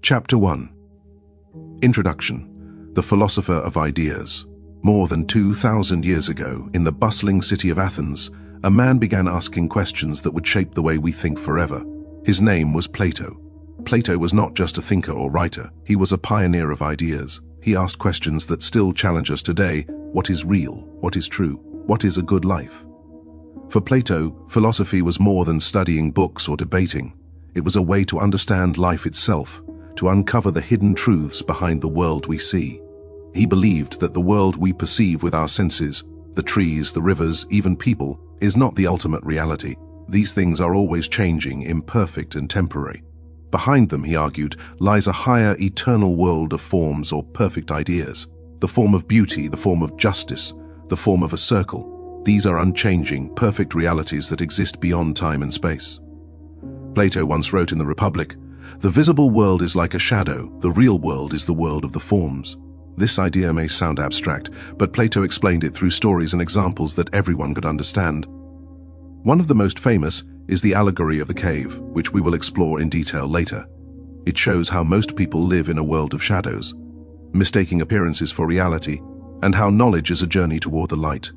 Chapter 1. Introduction. The Philosopher of Ideas. More than 2,000 years ago, in the bustling city of Athens, a man began asking questions that would shape the way we think forever. His name was Plato. Plato was not just a thinker or writer, he was a pioneer of ideas. He asked questions that still challenge us today. What is real? What is true? What is a good life? For Plato, philosophy was more than studying books or debating. It was a way to understand life itself, to uncover the hidden truths behind the world we see. He believed that the world we perceive with our senses, the trees, the rivers, even people, is not the ultimate reality. These things are always changing, imperfect and temporary. Behind them, he argued, lies a higher, eternal world of forms or perfect ideas. The form of beauty, the form of justice, the form of a circle. These are unchanging, perfect realities that exist beyond time and space. Plato once wrote in the Republic, "The visible world is like a shadow, the real world is the world of the forms." This idea may sound abstract, but Plato explained it through stories and examples that everyone could understand. One of the most famous is the Allegory of the cave, which we will explore in detail later. It shows how most people live in a world of shadows, mistaking appearances for reality, and how knowledge is a journey toward the light.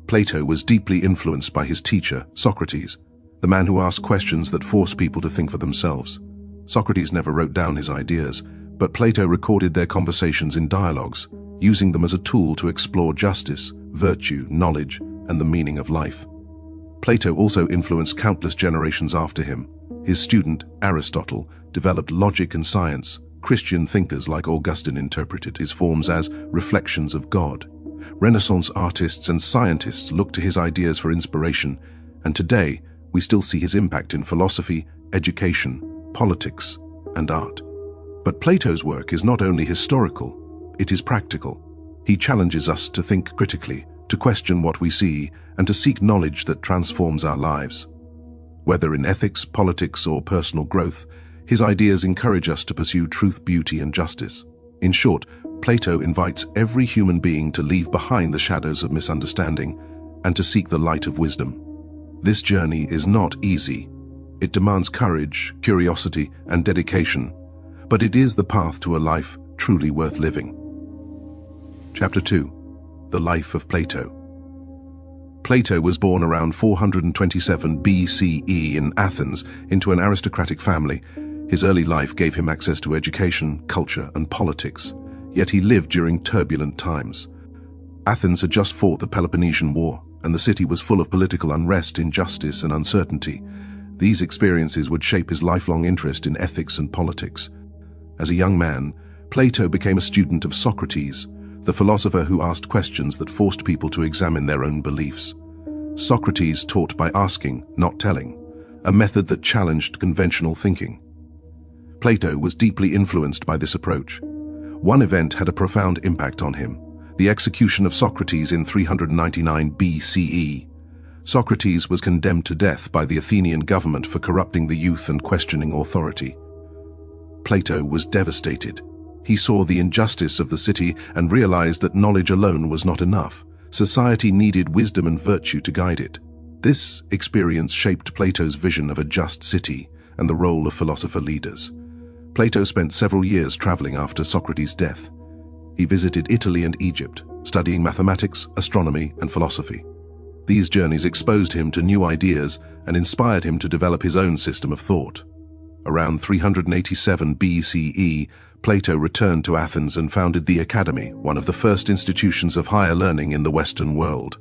Plato was deeply influenced by his teacher, Socrates, the man who asked questions that forced people to think for themselves. Socrates never wrote down his ideas, but Plato recorded their conversations in dialogues, using them as a tool to explore justice, virtue, knowledge, and the meaning of life. Plato also influenced countless generations after him. His student, Aristotle, developed logic and science. Christian thinkers like Augustine interpreted his forms as reflections of God. Renaissance artists and scientists looked to his ideas for inspiration, and today we still see his impact in philosophy, education, politics, and art. But Plato's work is not only historical, it is practical. He challenges us to think critically, to question what we see, and to seek knowledge that transforms our lives. Whether in ethics, politics, or personal growth, his ideas encourage us to pursue truth, beauty, and justice. In short, Plato invites every human being to leave behind the shadows of misunderstanding and to seek the light of wisdom. This journey is not easy. It demands courage, curiosity, and dedication, but it is the path to a life truly worth living. Chapter 2. The Life of Plato. Plato was born around 427 BCE in Athens into an aristocratic family. His early life gave him access to education, culture, and politics, yet he lived during turbulent times. Athens had just fought the Peloponnesian War, and the city was full of political unrest, injustice, and uncertainty. These experiences would shape his lifelong interest in ethics and politics. As a young man, Plato became a student of Socrates, the philosopher who asked questions that forced people to examine their own beliefs. Socrates taught by asking, not telling, a method that challenged conventional thinking. Plato was deeply influenced by this approach. One event had a profound impact on him: the execution of Socrates in 399 BCE. Socrates was condemned to death by the Athenian government for corrupting the youth and questioning authority. Plato was devastated. He saw the injustice of the city and realized that knowledge alone was not enough. Society needed wisdom and virtue to guide it. This experience shaped Plato's vision of a just city and the role of philosopher leaders. Plato spent several years traveling after Socrates' death. He visited Italy and Egypt, studying mathematics, astronomy, and philosophy. These journeys exposed him to new ideas and inspired him to develop his own system of thought. Around 387 BCE, Plato returned to Athens and founded the Academy, one of the first institutions of higher learning in the Western world.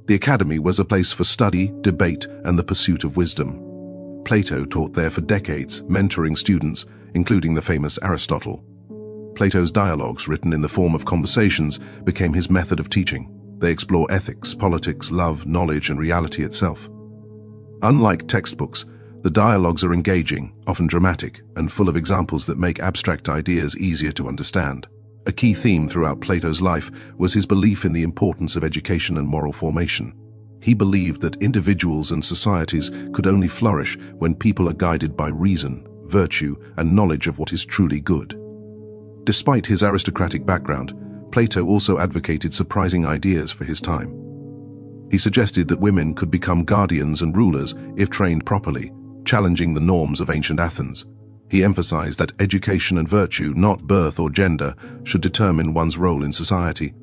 The Academy was a place for study, debate, and the pursuit of wisdom. Plato taught there for decades, mentoring students, including the famous Aristotle. Plato's dialogues, written in the form of conversations, became his method of teaching. They explore ethics, politics, love, knowledge, and reality itself. Unlike textbooks, the dialogues are engaging, often dramatic, and full of examples that make abstract ideas easier to understand. A key theme throughout Plato's life was his belief in the importance of education and moral formation. He believed that individuals and societies could only flourish when people are guided by reason, virtue, and knowledge of what is truly good. Despite his aristocratic background, Plato also advocated surprising ideas for his time. He suggested that women could become guardians and rulers if trained properly, challenging the norms of ancient Athens. He emphasized that education and virtue, not birth or gender, should determine one's role in society.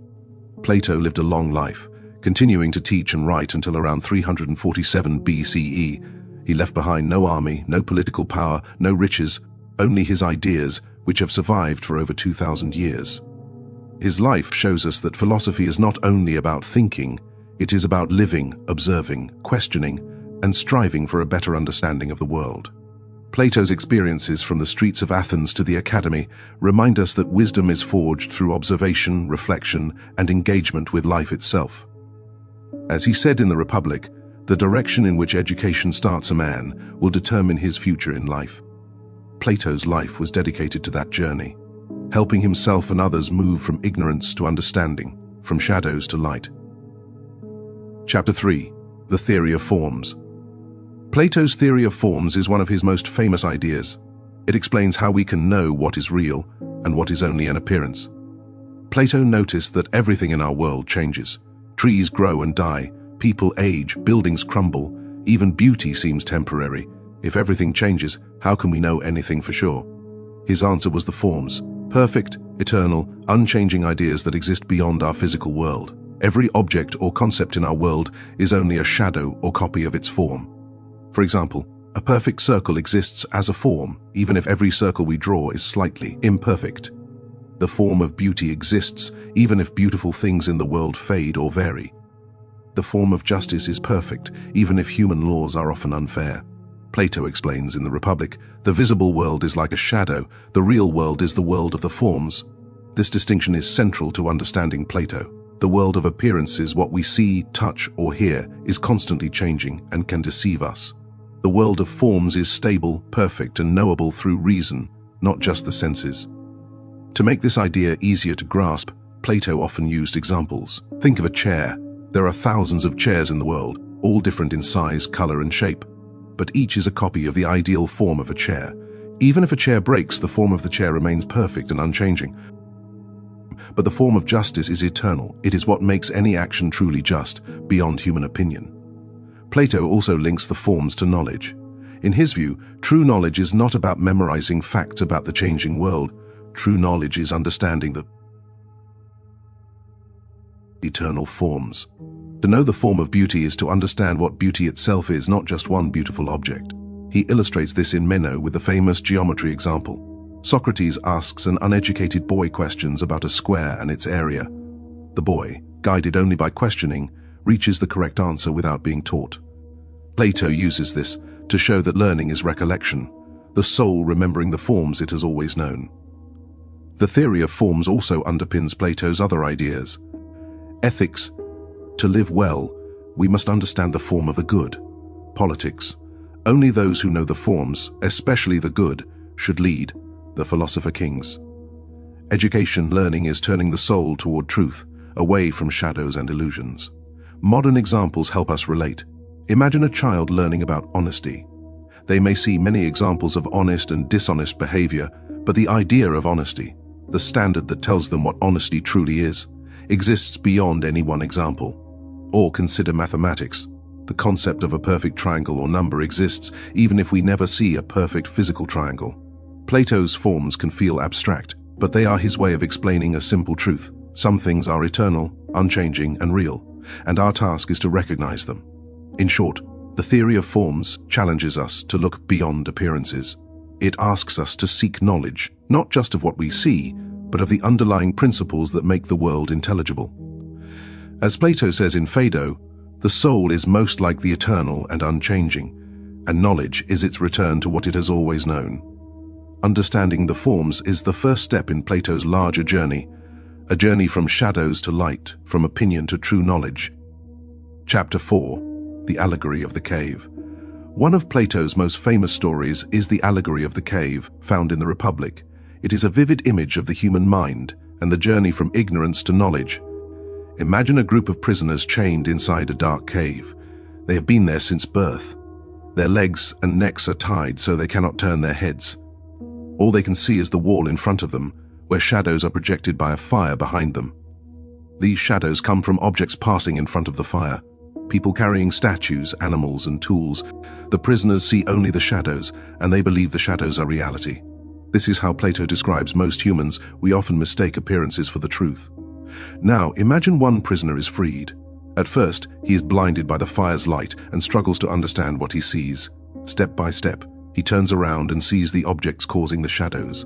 Plato lived a long life, continuing to teach and write until around 347 BCE. He left behind no army, no political power, no riches, only his ideas, which have survived for over 2,000 years. His life shows us that philosophy is not only about thinking, it is about living, observing, questioning, and striving for a better understanding of the world. Plato's experiences from the streets of Athens to the academy remind us that wisdom is forged through observation, reflection, and engagement with life itself. As he said in the Republic, the direction in which education starts a man will determine his future in life. Plato's life was dedicated to that journey, helping himself and others move from ignorance to understanding, from shadows to light. Chapter 3. The Theory of Forms. Plato's theory of forms is one of his most famous ideas. It explains how we can know what is real and what is only an appearance. Plato noticed that everything in our world changes. Trees grow and die, people age, buildings crumble, even beauty seems temporary. If everything changes, how can we know anything for sure? His answer was the forms, perfect, eternal, unchanging ideas that exist beyond our physical world. Every object or concept in our world is only a shadow or copy of its form. For example, a perfect circle exists as a form, even if every circle we draw is slightly imperfect. The form of beauty exists, even if beautiful things in the world fade or vary. The form of justice is perfect, even if human laws are often unfair. Plato explains in the Republic, the visible world is like a shadow, the real world is the world of the forms. This distinction is central to understanding Plato. The world of appearances, what we see, touch, or hear, is constantly changing and can deceive us. The world of forms is stable, perfect, and knowable through reason, not just the senses. To make this idea easier to grasp, Plato often used examples. Think of a chair. There are thousands of chairs in the world, all different in size, color, and shape. But each is a copy of the ideal form of a chair. Even if a chair breaks, the form of the chair remains perfect and unchanging. But the form of justice is eternal. It is what makes any action truly just, beyond human opinion. Plato also links the forms to knowledge. In his view, true knowledge is not about memorizing facts about the changing world. True knowledge is understanding the eternal forms. To know the form of beauty is to understand what beauty itself is, not just one beautiful object. He illustrates this in Meno with the famous geometry example. Socrates asks an uneducated boy questions about a square and its area. The boy, guided only by questioning, reaches the correct answer without being taught. Plato uses this to show that learning is recollection, the soul remembering the forms it has always known. The theory of forms also underpins Plato's other ideas. Ethics. To live well, we must understand the form of the good. Politics. Only those who know the forms, especially the good, should lead. The Philosopher Kings. Education, learning, is turning the soul toward truth, away from shadows and illusions. Modern examples help us relate. Imagine a child learning about honesty. They may see many examples of honest and dishonest behavior, but the idea of honesty, the standard that tells them what honesty truly is, exists beyond any one example. Or consider mathematics. The concept of a perfect triangle or number exists even if we never see a perfect physical triangle. Plato's forms can feel abstract, but they are his way of explaining a simple truth. Some things are eternal, unchanging, and real, and our task is to recognize them. In short, the theory of forms challenges us to look beyond appearances. It asks us to seek knowledge, not just of what we see, but of the underlying principles that make the world intelligible. As Plato says in Phaedo, the soul is most like the eternal and unchanging, and knowledge is its return to what it has always known. Understanding the forms is the first step in Plato's larger journey, a journey from shadows to light, from opinion to true knowledge. Chapter 4. The Allegory of the Cave. One of Plato's most famous stories is the Allegory of the Cave, found in the Republic. It is a vivid image of the human mind and the journey from ignorance to knowledge. Imagine a group of prisoners chained inside a dark cave. They have been there since birth. Their legs and necks are tied so they cannot turn their heads. All they can see is the wall in front of them, where shadows are projected by a fire behind them. These shadows come from objects passing in front of the fire. people carrying statues, animals, and tools. The prisoners see only the shadows, and they believe the shadows are reality. This is how Plato describes most humans. We often mistake appearances for the truth. Now, imagine one prisoner is freed. At first, he is blinded by the fire's light and struggles to understand what he sees. Step by step, he turns around and sees the objects causing the shadows.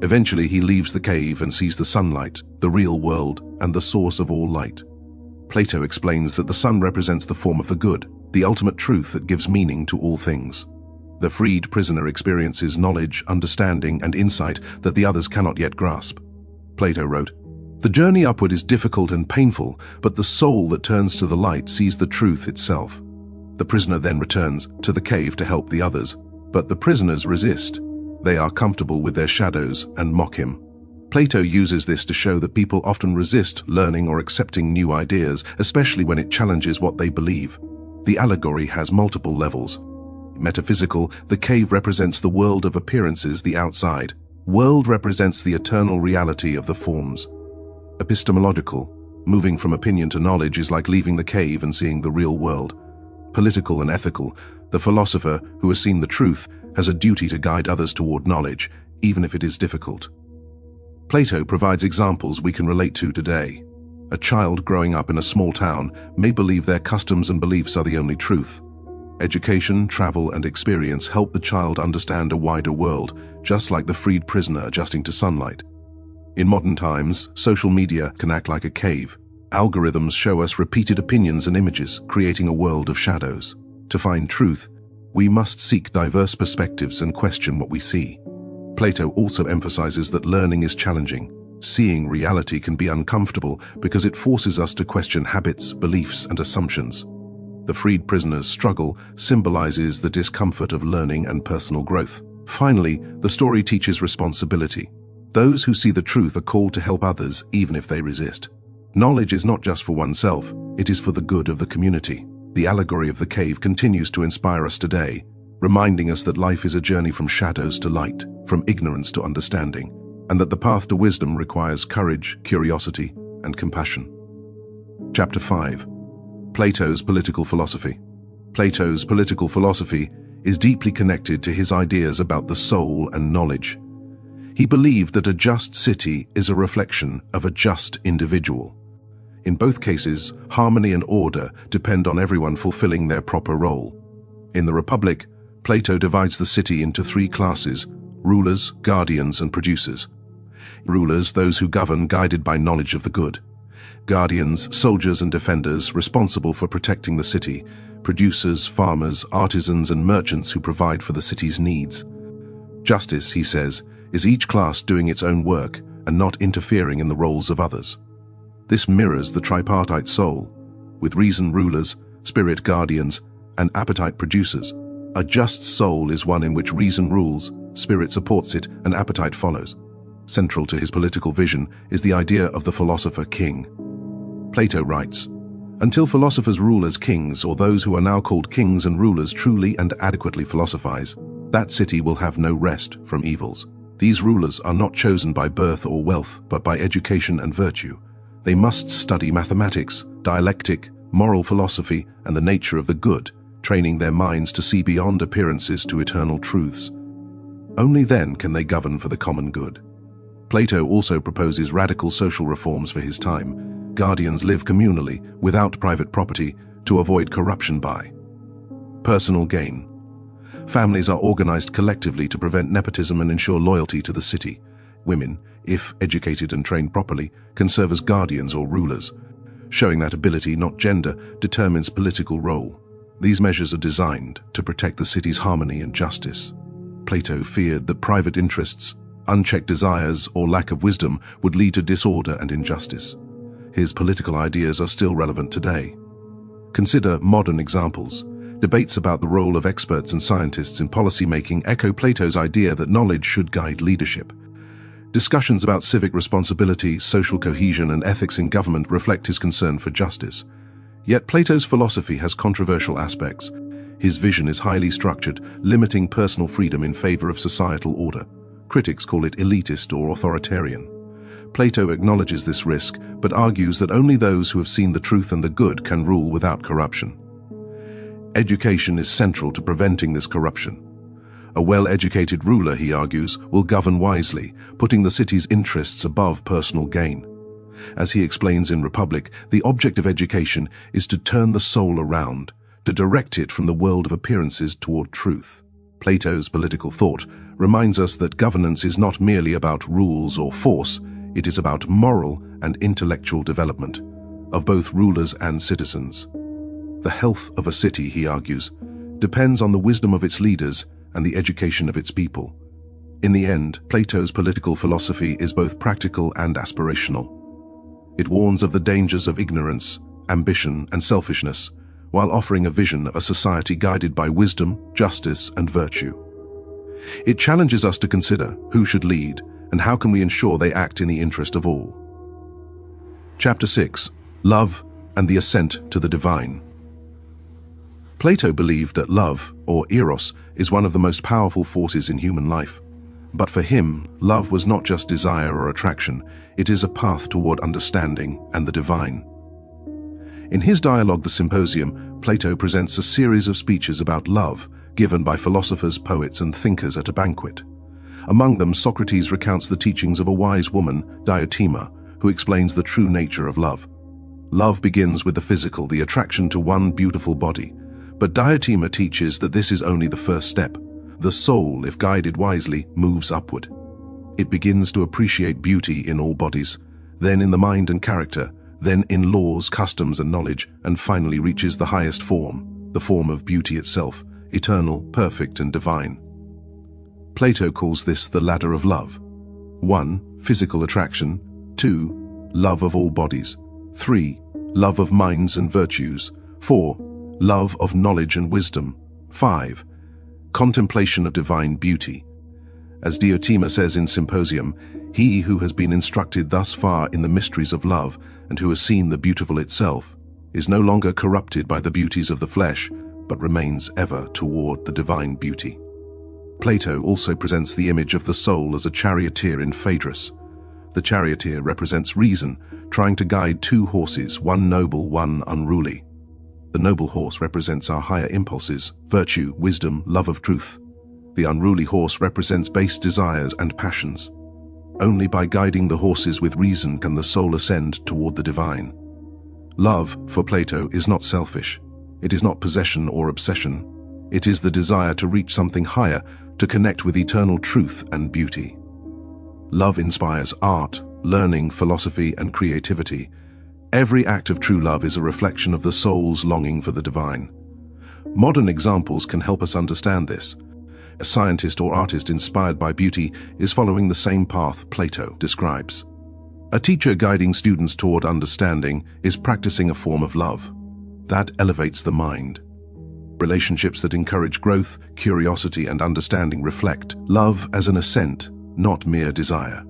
Eventually, he leaves the cave and sees the sunlight, the real world, and the source of all light. Plato explains that the sun represents the form of the good, the ultimate truth that gives meaning to all things. The freed prisoner experiences knowledge, understanding, and insight that the others cannot yet grasp. Plato wrote, "The journey upward is difficult and painful, but the soul that turns to the light sees the truth itself." The prisoner then returns to the cave to help the others, but the prisoners resist. They are comfortable with their shadows and mock him. Plato uses this to show that people often resist learning or accepting new ideas, especially when it challenges what they believe. The allegory has multiple levels. Metaphysical, the cave represents the world of appearances, the outside. World represents the eternal reality of the forms. Epistemological, moving from opinion to knowledge is like leaving the cave and seeing the real world. Political and ethical, the philosopher who has seen the truth has a duty to guide others toward knowledge, even if it is difficult. Plato provides examples we can relate to today. A child growing up in a small town may believe their customs and beliefs are the only truth. Education, travel, and experience help the child understand a wider world, just like the freed prisoner adjusting to sunlight. In modern times, social media can act like a cave. Algorithms show us repeated opinions and images, creating a world of shadows. To find truth, we must seek diverse perspectives and question what we see. Plato also emphasizes that learning is challenging. Seeing reality can be uncomfortable because it forces us to question habits, beliefs, and assumptions. The freed prisoner's struggle symbolizes the discomfort of learning and personal growth. Finally, the story teaches responsibility. Those who see the truth are called to help others, even if they resist. Knowledge is not just for oneself, it is for the good of the community. The allegory of the cave continues to inspire us today, reminding us that life is a journey from shadows to light, from ignorance to understanding, and that the path to wisdom requires courage, curiosity, and compassion. Chapter 5. Plato's Political Philosophy. Plato's political philosophy is deeply connected to his ideas about the soul and knowledge. He believed that a just city is a reflection of a just individual. In both cases, harmony and order depend on everyone fulfilling their proper role. In the Republic, Plato divides the city into three classes: rulers, guardians, and producers. Rulers, those who govern guided by knowledge of the good. Guardians, soldiers and defenders responsible for protecting the city. Producers, farmers, artisans, and merchants who provide for the city's needs. Justice, he says, is each class doing its own work and not interfering in the roles of others. This mirrors the tripartite soul, with reason rulers, spirit guardians, and appetite producers. A just soul is one in which reason rules, spirit supports it, and appetite follows. Central to his political vision is the idea of the philosopher king. Plato writes, "Until philosophers rule as kings, or those who are now called kings and rulers truly and adequately philosophize, that city will have no rest from evils. These rulers are not chosen by birth or wealth, but by education and virtue. They must study mathematics, dialectic, moral philosophy, and the nature of the good, training their minds to see beyond appearances to eternal truths. Only then can they govern for the common good." Plato also proposes radical social reforms for his time. Guardians live communally, without private property, to avoid corruption by personal gain. Families are organized collectively to prevent nepotism and ensure loyalty to the city. Women, if educated and trained properly, can serve as guardians or rulers, showing that ability, not gender, determines political role. These measures are designed to protect the city's harmony and justice. Plato feared that private interests, unchecked desires, or lack of wisdom would lead to disorder and injustice. His political ideas are still relevant today. Consider modern examples. Debates about the role of experts and scientists in policy-making echo Plato's idea that knowledge should guide leadership. Discussions about civic responsibility, social cohesion, and ethics in government reflect his concern for justice. Yet Plato's philosophy has controversial aspects. His vision is highly structured, limiting personal freedom in favor of societal order. Critics call it elitist or authoritarian. Plato acknowledges this risk, but argues that only those who have seen the truth and the good can rule without corruption. Education is central to preventing this corruption. A well-educated ruler, he argues, will govern wisely, putting the city's interests above personal gain. As he explains in Republic, the object of education is to turn the soul around, to direct it from the world of appearances toward truth. Plato's political thought reminds us that governance is not merely about rules or force, it is about moral and intellectual development of both rulers and citizens. The health of a city, he argues, depends on the wisdom of its leaders and the education of its people. In the end, Plato's political philosophy is both practical and aspirational. It warns of the dangers of ignorance, ambition, and selfishness, while offering a vision of a society guided by wisdom, justice, and virtue. It challenges us to consider who should lead and how can we ensure they act in the interest of all. Chapter 6. Love and the Ascent to the Divine. Plato believed that love, or eros, is one of the most powerful forces in human life. But for him, love was not just desire or attraction, it is a path toward understanding and the divine. In his dialogue, The Symposium, Plato presents a series of speeches about love, given by philosophers, poets, and thinkers at a banquet. Among them, Socrates recounts the teachings of a wise woman, Diotima, who explains the true nature of love. Love begins with the physical, the attraction to one beautiful body. But Diotima teaches that this is only the first step. The soul, if guided wisely, moves upward. It begins to appreciate beauty in all bodies, then in the mind and character, then in laws, customs, and knowledge, and finally reaches the highest form, the form of beauty itself, eternal, perfect, and divine. Plato calls this the ladder of love. 1. Physical attraction. 2. Love of all bodies. 3. Love of minds and virtues. 4. Love of knowledge and wisdom. 5. Contemplation of divine beauty. As Diotima says in Symposium, he who has been instructed thus far in the mysteries of love and who has seen the beautiful itself is no longer corrupted by the beauties of the flesh, but remains ever toward the divine beauty. Plato also presents the image of the soul as a charioteer in Phaedrus. The charioteer represents reason, trying to guide two horses, one noble, one unruly. The noble horse represents our higher impulses, virtue, wisdom, love of truth. The unruly horse represents base desires and passions. Only by guiding the horses with reason can the soul ascend toward the divine. Love, for Plato, is not selfish. It is not possession or obsession. It is the desire to reach something higher, to connect with eternal truth and beauty. Love inspires art, learning, philosophy, and creativity. Every act of true love is a reflection of the soul's longing for the divine. Modern examples can help us understand this. A scientist or artist inspired by beauty is following the same path Plato describes. A teacher guiding students toward understanding is practicing a form of love. That elevates the mind. Relationships that encourage growth, curiosity, and understanding reflect love as an ascent, not mere desire.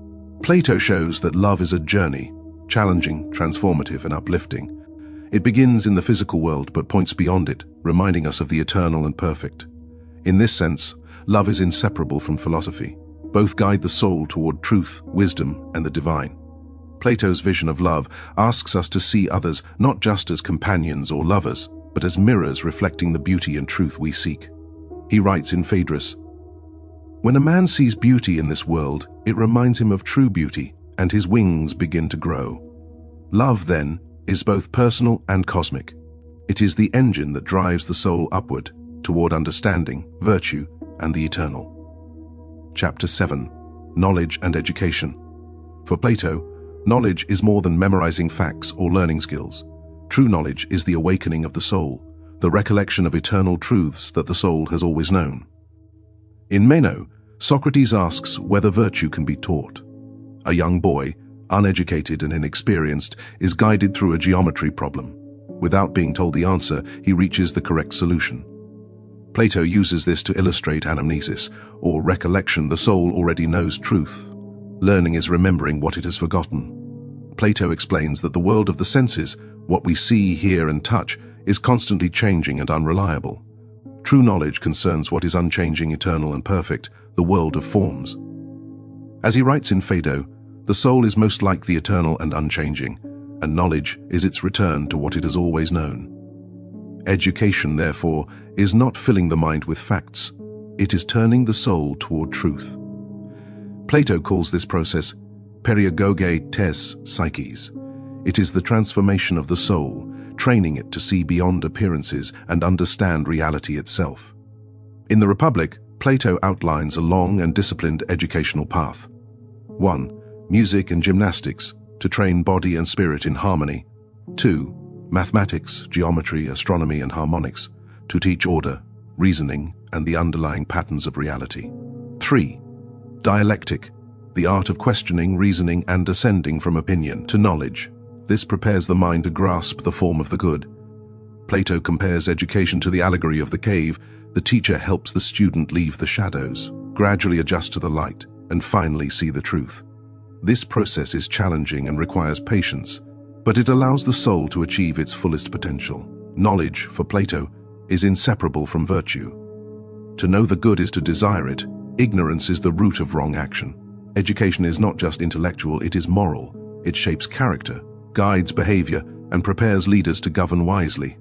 Plato shows that love is a journey, challenging, transformative, and uplifting. It begins in the physical world but points beyond it, reminding us of the eternal and perfect. In this sense, love is inseparable from philosophy. Both guide the soul toward truth, wisdom, and the divine. Plato's vision of love asks us to see others not just as companions or lovers, but as mirrors reflecting the beauty and truth we seek. He writes in Phaedrus, "When a man sees beauty in this world, it reminds him of true beauty, and his wings begin to grow. Love, then, is both personal and cosmic. It is the engine that drives the soul upward, toward understanding, virtue, and the eternal." Chapter 7. Knowledge and Education. For Plato, knowledge is more than memorizing facts or learning skills. True knowledge is the awakening of the soul, the recollection of eternal truths that the soul has always known. In Meno, Socrates asks whether virtue can be taught. A young boy, uneducated and inexperienced, is guided through a geometry problem. Without being told the answer, he reaches the correct solution. Plato uses this to illustrate anamnesis, or recollection. The soul already knows truth. Learning is remembering what it has forgotten. Plato explains that the world of the senses, what we see, hear, and touch, is constantly changing and unreliable. True knowledge concerns what is unchanging, eternal, and perfect, the world of forms. As he writes in Phaedo, The soul is most like the eternal and unchanging, and knowledge is its return to what it has always known. Education, therefore, is not filling the mind with facts. It is turning the soul toward truth. Plato calls this process periagoge tes psyches. It is the transformation of the soul, training it to see beyond appearances and understand reality itself. In the Republic, Plato outlines a long and disciplined educational path. 1. Music and gymnastics, to train body and spirit in harmony. 2. Mathematics, geometry, astronomy, and harmonics, to teach order, reasoning, and the underlying patterns of reality. 3. Dialectic, the art of questioning, reasoning, and ascending from opinion to knowledge. This prepares the mind to grasp the form of the good. Plato compares education to the allegory of the cave. The teacher helps the student leave the shadows, gradually adjust to the light, and finally see the truth. This process is challenging and requires patience, but it allows the soul to achieve its fullest potential. Knowledge, for Plato, is inseparable from virtue. To know the good is to desire it. Ignorance is the root of wrong action. Education is not just intellectual, it is moral. It shapes character, guides behavior, and prepares leaders to govern wisely.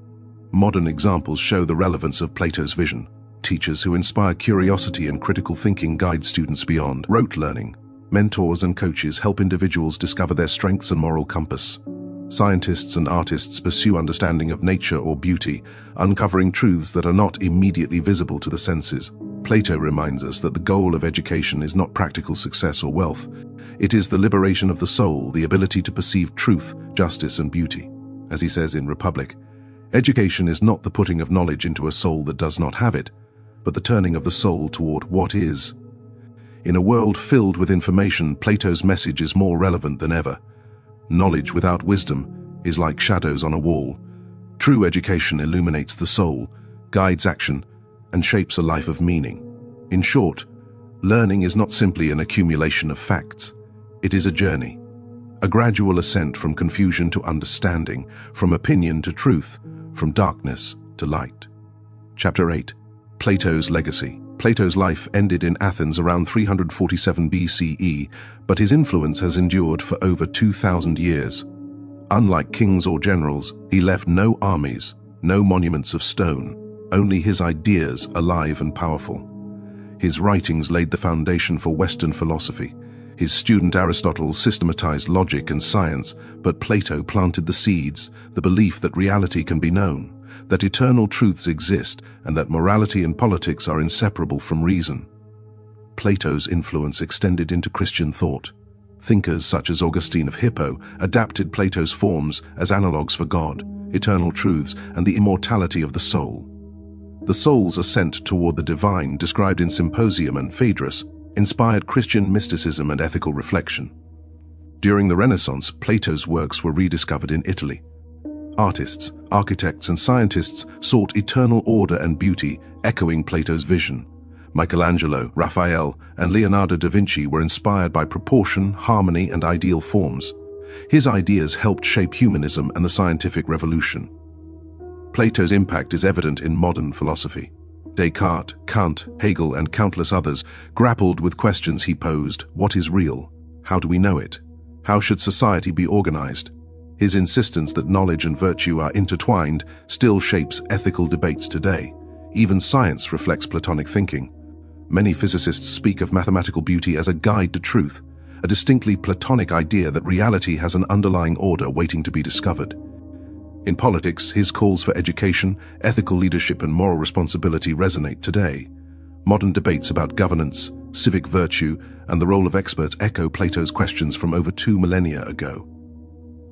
Modern examples show the relevance of Plato's vision. Teachers who inspire curiosity and critical thinking guide students beyond rote learning. Mentors and coaches help individuals discover their strengths and moral compass. Scientists and artists pursue understanding of nature or beauty, uncovering truths that are not immediately visible to the senses. Plato reminds us that the goal of education is not practical success or wealth. It is the liberation of the soul, the ability to perceive truth, justice, and beauty. As he says in Republic, education is not the putting of knowledge into a soul that does not have it, but the turning of the soul toward what is. In a world filled with information, Plato's message is more relevant than ever. Knowledge without wisdom is like shadows on a wall. True education illuminates the soul, guides action, and shapes a life of meaning. In short, learning is not simply an accumulation of facts. It is a journey, a gradual ascent from confusion to understanding, from opinion to truth, from darkness to light. Chapter 8. Plato's Legacy. Plato's life ended in Athens around 347 BCE, but his influence has endured for over 2,000 years. Unlike kings or generals, he left no armies, no monuments of stone, only his ideas alive and powerful. His writings laid the foundation for Western philosophy. His student Aristotle systematized logic and science, but Plato planted the seeds, the belief that reality can be known, that eternal truths exist, and that morality and politics are inseparable from reason. Plato's influence extended into Christian thought. Thinkers such as Augustine of Hippo adapted Plato's forms as analogues for God, eternal truths, and the immortality of the soul. The soul's ascent toward the divine, described in Symposium and Phaedrus, inspired Christian mysticism and ethical reflection. During the Renaissance, Plato's works were rediscovered in Italy. Artists, architects, and scientists sought eternal order and beauty, echoing Plato's vision. Michelangelo, Raphael, and Leonardo da Vinci were inspired by proportion, harmony, and ideal forms. His ideas helped shape humanism and the scientific revolution. Plato's impact is evident in modern philosophy. Descartes, Kant, Hegel, and countless others grappled with questions he posed. What is real? How do we know it? How should society be organized? His insistence that knowledge and virtue are intertwined still shapes ethical debates today. Even science reflects Platonic thinking. Many physicists speak of mathematical beauty as a guide to truth, a distinctly Platonic idea that reality has an underlying order waiting to be discovered. In politics, his calls for education, ethical leadership, and moral responsibility resonate today. Modern debates about governance, civic virtue, and the role of experts echo Plato's questions from over 2 millennia ago.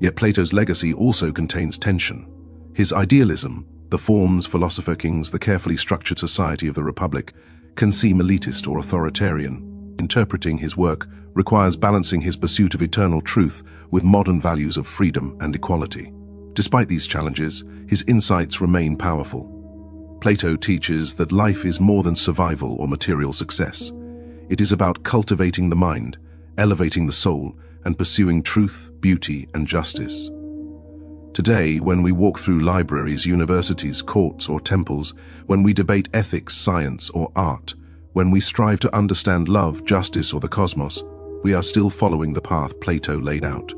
Yet Plato's legacy also contains tension. His idealism, the forms, philosopher kings, the carefully structured society of the Republic, can seem elitist or authoritarian. Interpreting his work requires balancing his pursuit of eternal truth with modern values of freedom and equality. Despite these challenges, his insights remain powerful. Plato teaches that life is more than survival or material success. It is about cultivating the mind, elevating the soul, and pursuing truth, beauty, and justice. Today, when we walk through libraries, universities, courts, or temples, when we debate ethics, science, or art, when we strive to understand love, justice, or the cosmos, we are still following the path Plato laid out.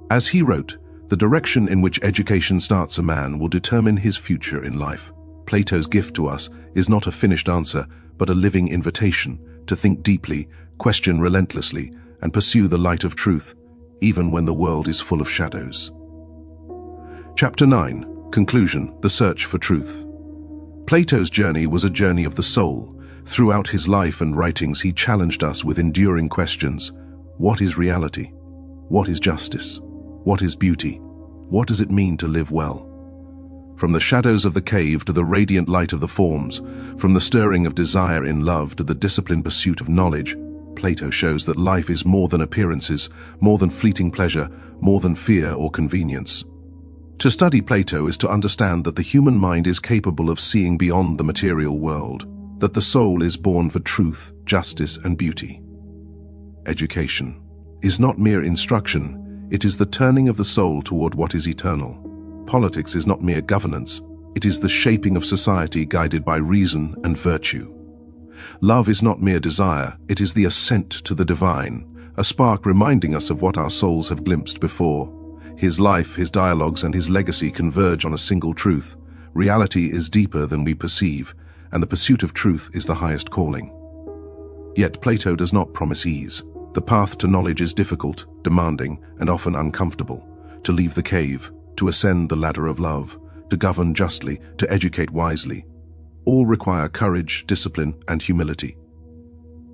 As he wrote, the direction in which education starts a man will determine his future in life. Plato's gift to us is not a finished answer, but a living invitation to think deeply, question relentlessly, and pursue the light of truth, even when the world is full of shadows. Chapter 9. Conclusion: The Search for Truth. Plato's journey was a journey of the soul. Throughout his life and writings, he challenged us with enduring questions. What is reality? What is justice? What is beauty? What does it mean to live well? From the shadows of the cave to the radiant light of the forms, from the stirring of desire in love to the disciplined pursuit of knowledge, Plato shows that life is more than appearances, more than fleeting pleasure, more than fear or convenience. To study Plato is to understand that the human mind is capable of seeing beyond the material world, that the soul is born for truth, justice, and beauty. Education is not mere instruction, it is the turning of the soul toward what is eternal. Politics is not mere governance, it is the shaping of society guided by reason and virtue. Love is not mere desire, it is the ascent to the divine, a spark reminding us of what our souls have glimpsed before. His life, his dialogues, and his legacy converge on a single truth. Reality is deeper than we perceive, and the pursuit of truth is the highest calling. Yet Plato does not promise ease. The path to knowledge is difficult, demanding, and often uncomfortable. To leave the cave, to ascend the ladder of love, to govern justly, to educate wisely, all require courage, discipline, and humility.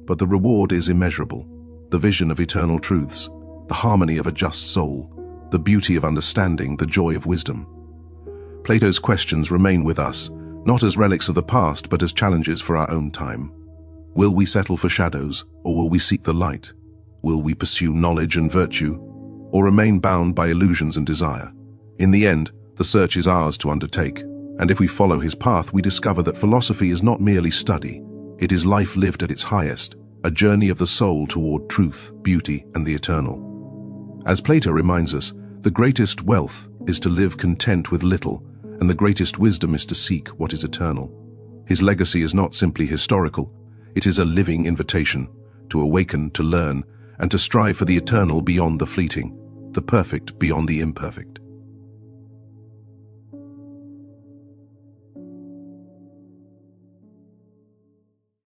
But the reward is immeasurable. The vision of eternal truths, the harmony of a just soul, the beauty of understanding, the joy of wisdom. Plato's questions remain with us, not as relics of the past, but as challenges for our own time. Will we settle for shadows, or will we seek the light? Will we pursue knowledge and virtue, or remain bound by illusions and desire? In the end, the search is ours to undertake, and if we follow his path, we discover that philosophy is not merely study, it is life lived at its highest, a journey of the soul toward truth, beauty, and the eternal. As Plato reminds us, the greatest wealth is to live content with little, and the greatest wisdom is to seek what is eternal. His legacy is not simply historical, it is a living invitation to awaken, to learn, and to strive for the eternal beyond the fleeting, the perfect beyond the imperfect.